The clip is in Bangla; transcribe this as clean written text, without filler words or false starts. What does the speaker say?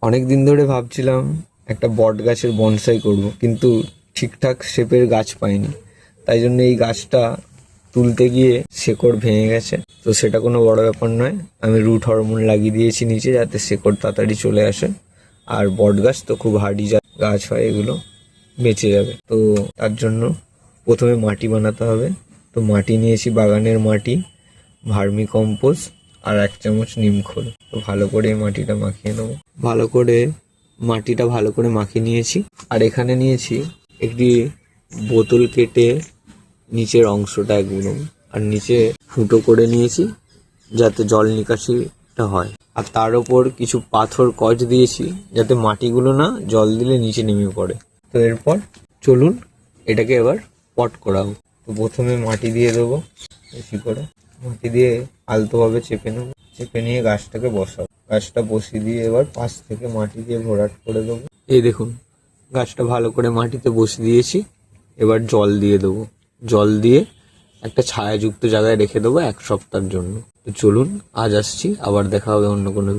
অনেক দিন ধরে ভাবছিলাম একটা বট গাছের বনসাই করব, কিন্তু ঠিকঠাক শেপের গাছ পাইনি। তাই জন্য এই গাছটা তুলতে গিয়ে শেকড় ভেঙে গেছে। তো সেটা কোনো বড় ব্যাপার নয়, আমি রুট হরমোন লাগিয়ে দিয়েছি নিচে, যাতে শেকড় তাড়াতাড়ি চলে আসে। আর বট গাছ তো খুব হার্ডি গাছ হয়, এগুলো বেঁচে যাবে। তো তার জন্য প্রথমে মাটি বানাতে হবে। তো মাটি নিয়েছি, বাগানের মাটি, ভার্মি কম্পোস্ট আর 1 চামচ নিমখোল। তো ভালো করে মাটিটা মাখিয়ে নেবো। মাটিটা ভালো করে মাখিয়ে নিয়েছি। আর এখানে নিয়েছি একটি বোতল, কেটে নিচের অংশটা একদম, আর নিচে ফুটো করে নিয়েছি যাতে জল নিকাশিটা হয়। আর তার ওপর কিছু পাথর কচ দিয়েছি যাতে মাটিগুলো না জল দিলে নিচে নেমে পড়ে। তো এরপর চলুন এটাকে এবার পট করাবো। তো প্রথমে মাটি দিয়ে দেবো, বেশি করে মাটি দিয়ে আলতোভাবে চেপে নেবো। চেপে নিয়ে গাছটাকে বসাবো। গাছটা বসিয়ে দিয়ে এবার পাশ থেকে মাটি দিয়ে ভরাট করে দেবো। এই দেখুন, গাছটা ভালো করে মাটিতে বসিয়ে দিয়েছি। এবার জল দিয়ে দেবো। জল দিয়ে একটা ছায়াযুক্ত জায়গায় রেখে দেবো 1 সপ্তাহের জন্য। তো চলুন, আজ আসছি, আবার দেখা হবে অন্য কোনো